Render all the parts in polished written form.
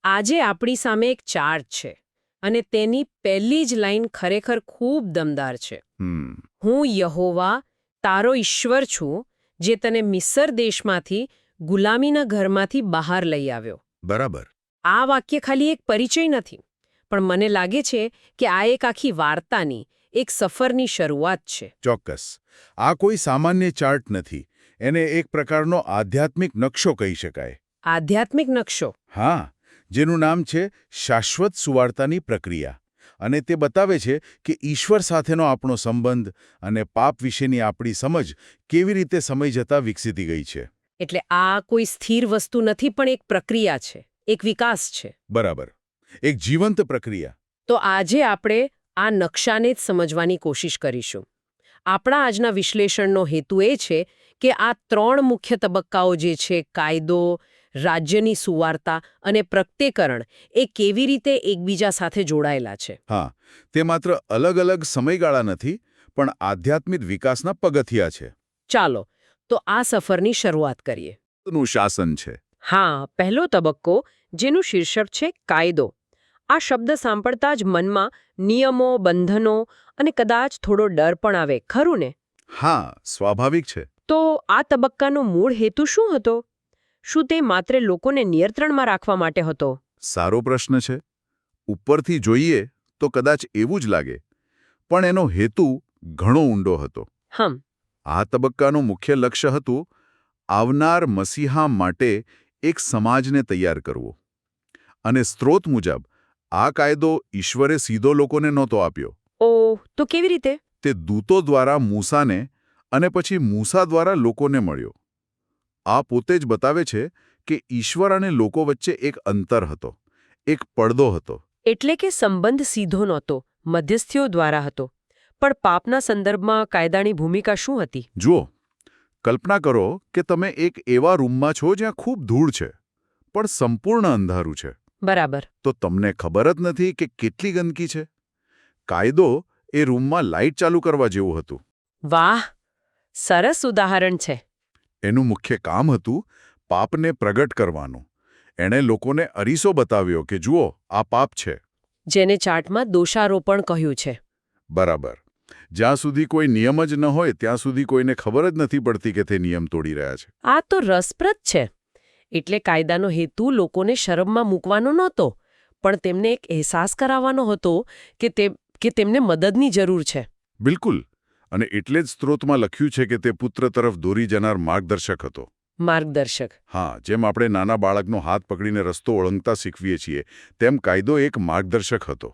આજે આપણી સામે એક ચાર્ટ છે અને તેની પહેલી જ લાઈન ખરેખર ખૂબ દમદાર છે. હું યહોવા તારો ઈશ્વર છું જે તને મિસ્ર દેશમાંથી ગુલામીના ઘરમાંથી બહાર લઈ આવ્યો. બરાબર. આ વાક્ય ખાલી એક પરિચય નથી, પણ મને લાગે છે કે આ એક આખી વાર્તાની, એક સફરની શરૂઆત છે. ચોક્કસ. આ કોઈ સામાન્ય ચાર્ટ નથી. એને એક પ્રકારનો આધ્યાત્મિક નકશો કહી શકાય. આધ્યાત્મિક નકશો? હા, જેનું નામ છે શાશ્વત સુવાર્તાની પ્રક્રિયા. અને તે બતાવે છે કે ઈશ્વર સાથેનો આપણો સંબંધ અને પાપ વિશેની આપણી સમજ કેવી રીતે સમય જતાં વિકસીતી ગઈ છે. એટલે આ કોઈ સ્થિર વસ્તુ નથી, પણ એક પ્રક્રિયા છે, એક વિકાસ છે. બરાબર. એક જીવંત પ્રક્રિયા. તો આજે આપણે આ નકશાને જ સમજવાની કોશિશ કરીશું. આપણા આજના વિશ્લેષણનો હેતુ એ છે કે આ ત્રણ મુખ્ય તબક્કાઓ જે છે, કાયદો, રાજ્યની સુવાર્તા અને પ્રગટીકરણ, એ કેવી રીતે એકબીજા સાથે જોડાયેલા છે. હા, તે માત્ર અલગ અલગ સમયગાળા નથી, પણ આધ્યાત્મિક વિકાસના પગથિયા છે. ચાલો તો આ સફરની શરૂઆત કરીએ. નું શાસન છે. હા, પહેલો તબક્કો, જેનું શીર્ષક છે કાયદો. આ શબ્દ સાંભળતા જ મનમાં નિયમો, બંધનો અને કદાચ થોડો ડર પણ આવે, ખરું ને? હા, સ્વાભાવિક છે. તો આ તબક્કાનો મૂળ હેતુ શું હતો? શું તે માત્ર લોકોને નિયંત્રણમાં રાખવા માટે હતો? સારો પ્રશ્ન છે. ઉપરથી જોઈએ તો કદાચ એવું જ લાગે, પણ એનો હેતુ ઘણો ઊંડો હતો. આ તબક્કાનું મુખ્ય લક્ષ્ય હતું આવનાર મસીહા માટે એક સમાજને તૈયાર કરવો. અને સ્ત્રોત મુજબ આ કાયદો ઈશ્વરે સીધો લોકોને નહોતો આપ્યો. ઓહ, તો કેવી રીતે? તે દૂતો દ્વારા મૂસાને અને પછી મૂસા દ્વારા લોકોને મળ્યો. આ પોતે જ બતાવે છે કે ઈશ્વર અને લોકો વચ્ચે એક અંતર હતો, એક પડદો હતો. એટલે કે સંબંધ સીધો નહોતો, મધ્યસ્થીઓ દ્વારા હતો. પણ પાપના સંદર્ભમાં કાયદાની ભૂમિકા શું હતી? જુઓ, કલ્પના કરો કે તમે એક એવા રૂમમાં છો જ્યાં ખૂબ ધૂળ છે, પણ સંપૂર્ણ અંધારું છે. બરાબર. તો તમને ખબર જ નથી કે કેટલી ગંદકી છે. કાયદો એ રૂમમાં લાઇટ ચાલુ કરવા જેવું હતું. વાહ, સરસ ઉદાહરણ છે. એનું મુખ્ય કામ હતું પાપને પ્રગટ કરવાનું. એણે લોકોને અરીસો બતાવ્યો કે જુઓ, આ પાપ છે. જેને ચાર્ટમાં દોષારોપણ કહ્યું છે. બરાબર. જ્યાં સુધી કોઈ નિયમ જ ન હોય ત્યાં સુધી કોઈને ખબર જ નથી પડતી કે તે નિયમ તોડી રહ્યા છે. આ તો રસપ્રદ છે. એટલે કાયદાનો હેતુ લોકોને શરમમાં મૂકવાનો નહોતો, પણ તેમને એક અહેસાસ કરાવવાનો હતો કે તેમને મદદની જરૂર છે. બિલકુલ. અને એટલે જ સ્ત્રોતમાં લખ્યું છે કે તે પુત્ર તરફ દોરી જનાર માર્ગદર્શક હતો. માર્ગદર્શક? હા, જેમ આપણે નાના બાળકનો હાથ પકડીને રસ્તો ઓળંગતા શીખવીએ છીએ, તેમ કાયદો એક માર્ગદર્શક હતો.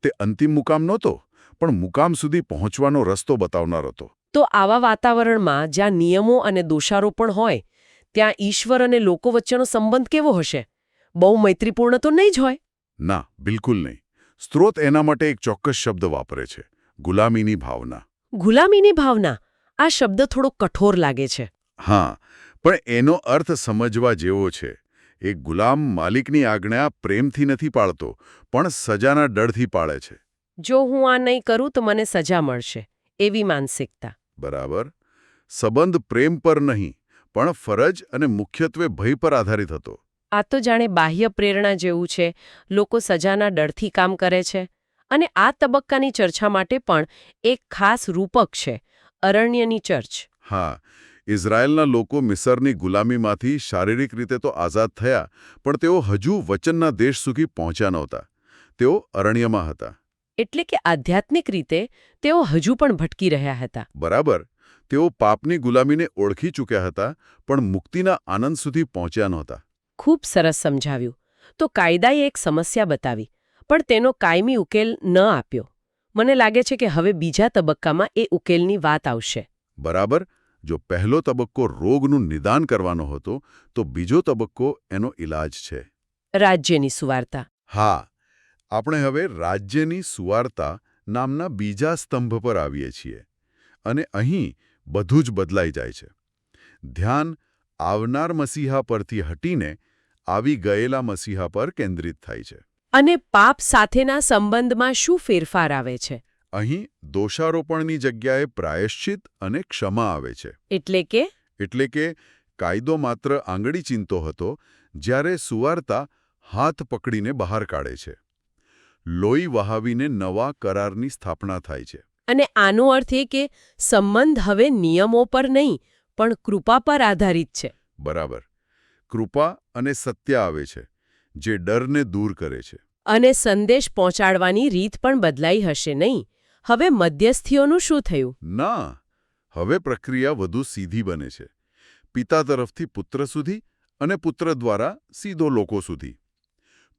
તે અંતિમ મુકામ નહોતો, પણ મુકામ સુધી પહોંચવાનો રસ્તો બતાવનાર હતો. તો આવા વાતાવરણમાં જ્યાં નિયમો અને દોષારોપણ હોય, ત્યાં ઈશ્વર અને લોકો વચ્ચેનો સંબંધ કેવો હશે? બહુ મૈત્રીપૂર્ણ તો નહીં જ હોય? ના, બિલકુલ નહીં. સ્ત્રોત એના માટે એક ચોક્કસ શબ્દ વાપરે છે: ગુલામીની ભાવના. ગુલામીની ભાવના? આ શબ્દ થોડો કઠોર લાગે છે. હા, પણ એનો અર્થ સમજવા જેવો છે. એક ગુલામ માલિકની આજ્ઞા પ્રેમથી નથી પાળતો, પણ સજાના ડરથી પાળે છે. જો હું આ નહીં કરું તો મને સજા મળશે, એવી માનસિકતા. બરાબર. સંબંધ પ્રેમ પર નહીં, પણ ફરજ અને મુખ્યત્વે ભય પર આધારિત હતો. આ તો જાણે બાહ્ય પ્રેરણા જેવું છે. લોકો સજાના ડરથી કામ કરે છે. અને આ તબક્કાની ચર્ચા માટે પણ એક ખાસ રૂપક છે: અરણ્યની ચર્ચ. હા, ઇઝરાયેલના લોકો મિસરની ગુલામીમાંથી શારીરિક રીતે તો આઝાદ થયા, પણ તેઓ હજુ વચનના દેશ સુધી પહોંચ્યા નહોતા. તેઓ અરણ્યમાં હતા. એટલે કે આધ્યાત્મિક રીતે તેઓ હજુ પણ ભટકી રહ્યા હતા. બરાબર. તેઓ પાપની ગુલામીને ઓળખી ચૂક્યા હતા, પણ મુક્તિના આનંદ સુધી પહોંચ્યા નહોતા. ખૂબ સરસ સમજાવ્યું. તો કાયદાએ એક સમસ્યા બતાવી, પણ તેનો કાયમી ઉકેલ ન આપ્યો. મને લાગે છે કે હવે બીજા તબક્કામાં એ ઉકેલની વાત આવશે. બરાબર. જો પહેલો તબક્કો રોગનું નિદાન કરવાનો હતો, તો બીજો તબક્કો એનો ઈલાજ છે. રાજ્યની સુવાર્તા. હા, આપણે હવે રાજ્યની સુવાર્તા નામના બીજા સ્તંભ પર આવીએ છીએ. અને અહીં બધું જ બદલાઈ જાય છે. ધ્યાન આવનાર મસીહા પરથી હટીને આવી ગયેલા મસીહા પર કેન્દ્રિત થાય છે. અને પાપ સાથેના સંબંધમાં શું ફેરફાર આવે છે? અહીં દોષારોપણની જગ્યાએ પ્રાયશ્ચિત અને ક્ષમા આવે છે. એટલે કે કાયદો માત્ર આંગળી ચીંધતો હતો, જ્યારે સુવાર્તા હાથ પકડીને બહાર કાઢે છે. લોહી વહાવીને નવા કરારની સ્થાપના થાય છે. અને આનો અર્થ એ કે સંબંધ હવે નિયમો પર નહીં પણ કૃપા પર આધારિત છે. બરાબર. કૃપા અને સત્ય આવે છે, જે ડરને દૂર કરે છે. અને સંદેશ પહોંચાડવાની રીત પણ બદલાઈ હશે નહીં? હવે મધ્યસ્થીઓનું શું થયું? ના, હવે પ્રક્રિયા વધુ સીધી બને છે. પિતા તરફથી પુત્ર સુધી અને પુત્ર દ્વારા સીધો લોકો સુધી.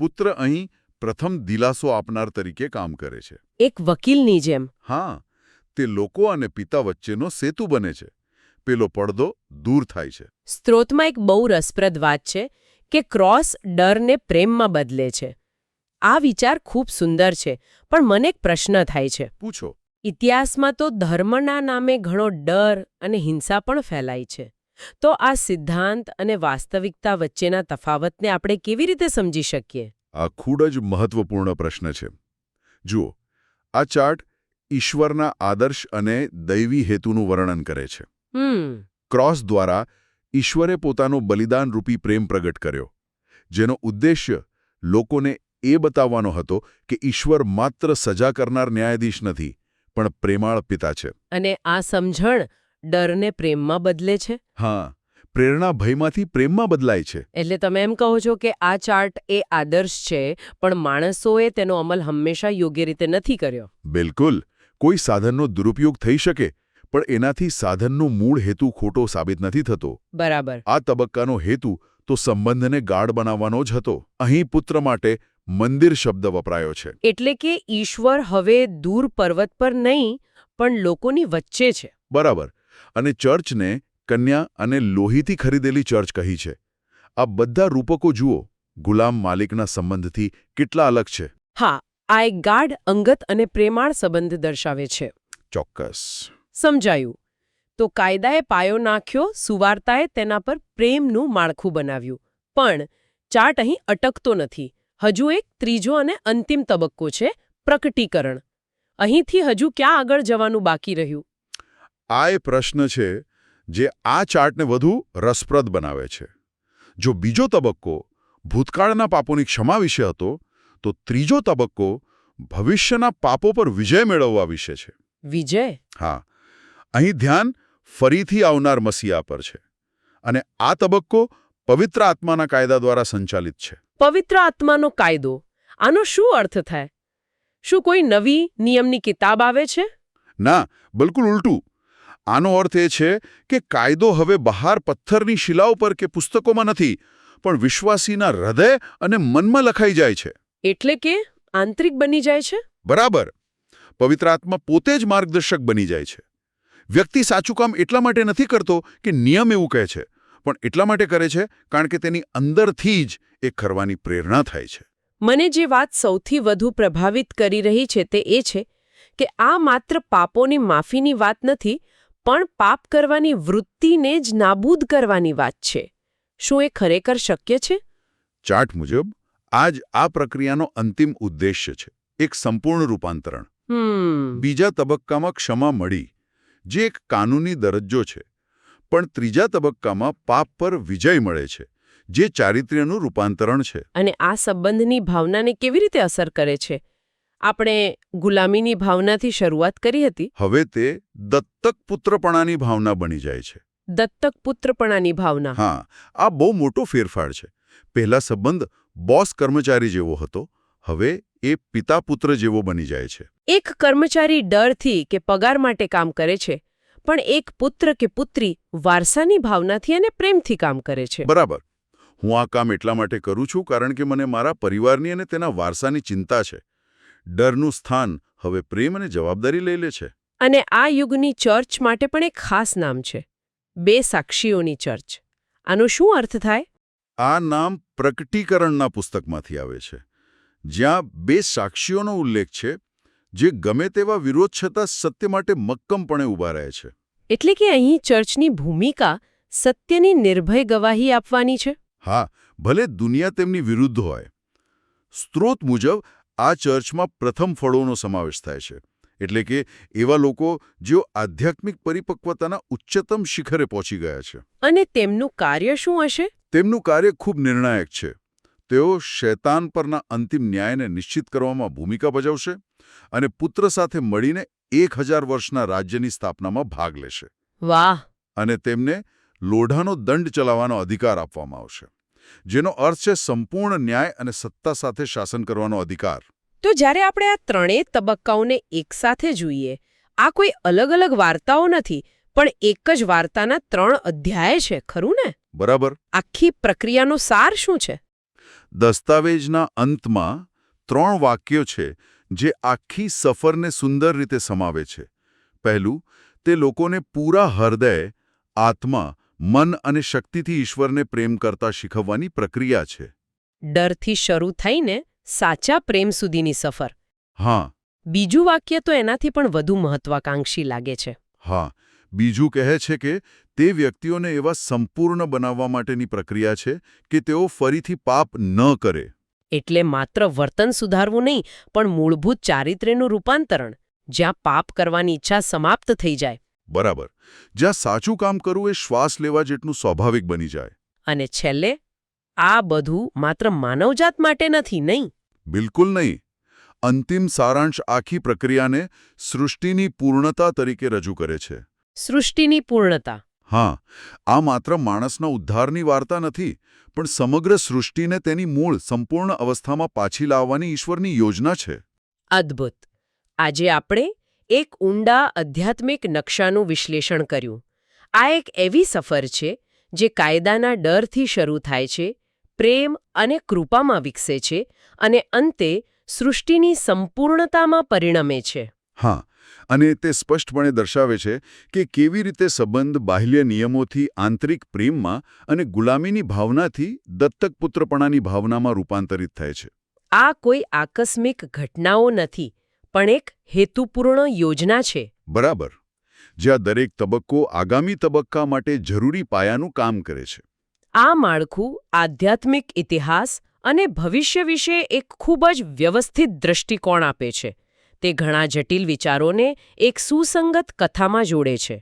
પુત્ર અહીં પ્રથમ દિલાસો આપનાર તરીકે કામ કરે છે. એક વકીલની જેમ. હા, તે લોકો અને પિતા વચ્ચેનો સેતુ બને છે. પેલો પડદો દૂર થાય છે. સ્ત્રોતમાં એક બહુ રસપ્રદ વાત છે કે ક્રોસ ડરને પ્રેમમાં બદલે છે. આ વિચાર ખૂબ સુંદર છે, પણ મને એક પ્રશ્ન થાય છે. પૂછો. ઇતિહાસમાં તો ધર્મના નામે ઘણો ડર અને હિંસા પણ ફેલાય છે. તો આ સિદ્ધાંત અને વાસ્તવિકતા વચ્ચેના તફાવતને આપણે કેવી રીતે સમજી શકીએ? આ ખૂબ જ મહત્વપૂર્ણ પ્રશ્ન છે. જુઓ, આ ચાર્ટ ઈશ્વરના આદર્શ અને દૈવી હેતુનું વર્ણન કરે છે. ક્રોસ દ્વારા ઈશ્વરે પોતાનો બલિદાનરૂપી પ્રેમ પ્રગટ કર્યો, જેનો ઉદ્દેશ્ય લોકોને એ બતાવવાનો હતો કે ઈશ્વર માત્ર સજા કરનાર ન્યાયાધીશ નથી, પણ પ્રેમાળ પિતા છે. અને આ સમજણ ડરને પ્રેમમાં બદલે છે? હા, પ્રેરણા ભયમાંથી પ્રેમમાં બદલાય છે. એટલે તમે એમ કહો છો કે આ ચાર્ટ એ આદર્શ છે, પણ માણસોએ તેનો અમલ હંમેશા યોગ્ય રીતે નથી કર્યો. બિલકુલ. કોઈ સાધનનો દુરુપયોગ થઈ શકે, પણ એનાથી સાધનનો મૂળ હેતુ ખોટો સાબિત નથી થતો. બરાબર. આ તબક્કાનો હેતુ તો સંબંધને ગાઢ બનાવવાનો જ હતો. અહીં પુત્ર માટે મંદિર શબ્દ વપરાયો છે. એટલે કે ઈશ્વર હવે દૂર પર્વત પર નહીં, પણ લોકોની વચ્ચે છે. બરાબર. અને ચર્ચને કન્યા અને લોહીથી ખરીદેલી ચર્ચ કહી છે. આ બધા રૂપકો જુઓ, ગુલામ માલિકના સંબંધથી કેટલા અલગ છે. હા, આ એક ગાઢ, અંગત અને પ્રેમાળ સંબંધ દર્શાવે છે. ચોક્કસ. સમજાયું. તો કાયદાએ પાયો નાખ્યો, સુવાર્તાએ તેના પર પ્રેમનું માળખું બનાવ્યું. પણ ચાર્ટ અહીં અટકતો નથી. હજુ એક ત્રીજો અને અંતિમ તબક્કો છે, પ્રકટીકરણ. અહીંથી હજુ ક્યાં આગળ જવાનું બાકી રહ્યું? આ એ પ્રશ્ન છે જે આ ચાર્ટને વધુ રસપ્રદ બનાવે છે. જો બીજો તબક્કો ભૂતકાળના પાપોની ક્ષમા વિશે હતો, તો ત્રીજો તબક્કો ભવિષ્યના પાપો પર વિજય મેળવવા વિશે છે. વિજય? હા. અહીં ધ્યાન ફરીથી આવનાર મસીહા પર છે. અને આ તબક્કો પવિત્ર આત્માના કાયદા દ્વારા સંચાલિત છે. પવિત્ર આત્માનો કાયદો, આનો શું અર્થ થાય? શું કોઈ નવી નિયમની કિતાબ આવે છે? ના, બિલકુલ ઉલટું. આનો અર્થ એ છે કે કાયદો હવે બહાર પથ્થરની શિલાઓ પર કે પુસ્તકોમાં નથી, પણ વિશ્વાસીના હૃદય અને મનમાં લખાઈ જાય છે. એટલે કે આંતરિક બની જાય છે? બરાબર. પવિત્ર આત્મા પોતે જ માર્ગદર્શક બની જાય છે. વ્યક્તિ સાચું કામ એટલા માટે નથી કરતો કે નિયમ એવું કહે છે, પણ એટલા માટે કરે છે કારણ કે તેની અંદરથી જ એ કરવાની પ્રેરણા થાય છે. મને જે વાત સૌથી વધુ પ્રભાવિત કરી રહી છે તે એ છે કે આ માત્ર પાપોની માફીની વાત નથી, પણ પાપ કરવાની વૃત્તિને જ નાબૂદ કરવાની વાત છે. શું એ ખરેખર શક્ય છે? ચાર્ટ મુજબ આ જ આ પ્રક્રિયાનો અંતિમ ઉદ્દેશ્ય છે, એક સંપૂર્ણ રૂપાંતરણ. બીજા તબક્કામાં ક્ષમા મળી, જે એક કાનૂની દરજ્જો છે, પણ ત્રીજા તબક્કામાં પાપ પર વિજય મળે છે, જે ચારિત્ર્યનું રૂપાંતરણ છે. અને આ સંબંધની ભાવનાને કેવી રીતે અસર કરે છે? આપણે ગુલામીની ભાવનાથી શરૂઆત કરી હતી. હવે તે દત્તક પુત્રપણાની ભાવના બની જાય છે. દત્તક પુત્રપણાની ભાવના? હા, આ બહુ મોટો ફેરફાર છે. પહેલા સંબંધ બોસ કર્મચારી જેવો હતો, હવે એ પિતા પુત્ર જેવો બની જાય છે. એક કર્મચારી ડરથી કે પગાર માટે કામ કરે છે, પણ એક પુત્ર કે પુત્રી વારસાની ભાવનાથી અને પ્રેમથી કામ કરે છે. બરાબર. હું આ કામ એટલા માટે કરું છું કારણ કે મને મારા પરિવારની અને તેના વારસાની ચિંતા છે. ડરનું સ્થાન હવે પ્રેમ અને જવાબદારી લઈ લે છે. અને આ યુગની ચર્ચ માટે પણ એક ખાસ નામ છે, બે સાક્ષીઓની ચર્ચ. આનો શું અર્થ થાય? આ નામ પ્રકટીકરણના પુસ્તકમાંથી આવે છે, જ્યાં બે સાક્ષીઓનો ઉલ્લેખ છે જે ગમે તેવા વિરોધ છતાં સત્ય માટે મક્કમપણે ઊભા રહે છે. એટલે કે અહીં ચર્ચની ભૂમિકા સત્યની નિર્ભય ગવાહી આપવાની છે. હા, ભલે દુનિયા તેમની વિરુદ્ધ હોય. સ્ત્રોત મુજબ આ ચર્ચમાં પ્રથમ ફળોનો સમાવેશ થાય છે, એટલે કે એવા લોકો જેઓ આધ્યાત્મિક પરિપક્વતાના ઉચ્ચતમ શિખરે પહોંચી ગયા છે. અને તેમનું કાર્ય શું હશે? તેમનું કાર્ય ખૂબ નિર્ણાયક છે. તેઓ શૈતાન પરના અંતિમ ન્યાયને નિશ્ચિત કરવામાં ભૂમિકા ભજવશે અને પુત્ર સાથે મળીને 1000 વર્ષના રાજ્યની સ્થાપનામાં ભાગ લેશે. વાહ! અને તેમને લોઢાનો દંડ ચલાવવાનો અધિકાર આપવામાં આવશે, જેનો અર્થ છે સંપૂર્ણ ન્યાય અને સત્તા સાથે શાસન કરવાનો અધિકાર. તો જ્યારે આપણે આ ત્રણેય તબક્કાઓને એકસાથે જોઈએ, આ કોઈ અલગ અલગ વાર્તાઓ નથી, પણ એક જ વાર્તાના 3 અધ્યાય છે, ખરું ને? બરાબર. આખી પ્રક્રિયાનો સાર શું છે? દસ્તાવેજના અંતમાં 3 વાક્યો છે જે આખી સફરને સુંદર રીતે સમાવે છે. પહેલું, તે લોકોને પૂરા હૃદય, આત્મા, મન અને શક્તિથી ઈશ્વરને પ્રેમ કરતા શીખવવાની પ્રક્રિયા છે. ડરથી શરૂ થઈને સાચા પ્રેમ સુધીની સફર. હા. બીજું વાક્ય તો એનાથી પણ વધુ મહત્વાકાંક્ષી લાગે છે. હા. બીજું કહે છે કે તે વ્યક્તિઓને એવા સંપૂર્ણ બનાવવા માટેની પ્રક્રિયા છે કે તેઓ ફરીથી પાપ ન કરે. એટલે માત્ર વર્તન સુધારવું નહીં, પણ મૂળભૂત ચારિત્ર્યનું રૂપાંતરણ, જ્યાં પાપ કરવાની ઈચ્છા સમાપ્ત થઈ જાય. બરાબર. જ્યાં સાચું કામ કરવું એ શ્વાસ લેવા જેટલું સ્વાભાવિક બની જાય. અને છેલ્લે, આ બધું માત્ર માનવજાત માટે નથી, નહીં? બિલકુલ નહીં. અંતિમ સારાંશ આખી પ્રક્રિયાને સૃષ્ટિની પૂર્ણતા તરીકે રજૂ કરે છે. સૃષ્ટિની પૂર્ણતા. હા, આ માત્ર માણસના ઉદ્ધારની વાર્તા નથી, પણ સમગ્ર સૃષ્ટિને તેની મૂળ સંપૂર્ણ અવસ્થામાં પાછી લાવવાની ઈશ્વરની યોજના છે. અદ્ભુત. આજે આપણે એક ઊંડા આધ્યાત્મિક નકશાનું વિશ્લેષણ કર્યું. આ એક એવી સફર છે જે કાયદાના ડરથી શરૂ થાય છે, પ્રેમ અને કૃપામાં વિકસે છે અને અંતે સૃષ્ટિની સંપૂર્ણતામાં પરિણમે છે. હા, અને તે સ્પષ્ટપણે દર્શાવે છે કે કેવી રીતે સંબંધ બાહ્ય નિયમોથી આંતરિક પ્રેમમાં અને ગુલામીની ભાવનાથી દત્તક પુત્રપણાની ભાવનામાં રૂપાંતરિત થાય છે. આ કોઈ આકસ્મિક ઘટનાઓ નથી, પણ એક હેતુપૂર્ણ યોજના છે. બરાબર. જ્યાં દરેક તબક્કો આગામી તબક્કા માટે જરૂરી પાયાનું કામ કરે છે. આ માળખું આધ્યાત્મિક ઇતિહાસ અને ભવિષ્ય વિશે એક ખૂબ જ વ્યવસ્થિત દૃષ્ટિકોણ આપે છે. તે ઘણા જટિલ વિચારોને એક સુસંગત કથામાં જોડે છે.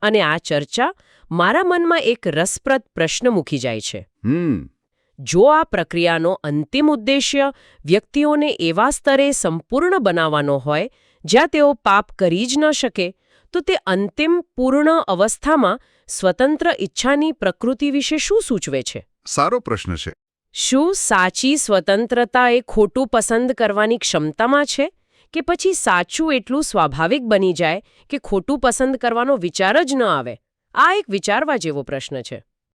અને આ ચર્ચા મારા મનમાં એક રસપ્રદ પ્રશ્ન મૂકી જાય છે. જો આ પ્રક્રિયાનો અંતિમ ઉદ્દેશ્ય વ્યક્તિઓને એવા સ્તરે સંપૂર્ણ બનાવવાનો હોય જ્યાં તેઓ પાપ કરી જ ન શકે, તો તે અંતિમ પૂર્ણ અવસ્થામાં સ્વતંત્ર ઈચ્છાની પ્રકૃતિ વિશે શું સૂચવે છે? સારો પ્રશ્ન છે. શું સાચી સ્વતંત્રતા એ ખોટું પસંદ કરવાની ક્ષમતામાં છે, કે પછી સાચું એટલું સ્વાભાવિક બની જાય કે ખોટું પસંદ કરવાનો વિચાર જ ન આવે? આ એક વિચારવા જેવો પ્રશ્ન છે.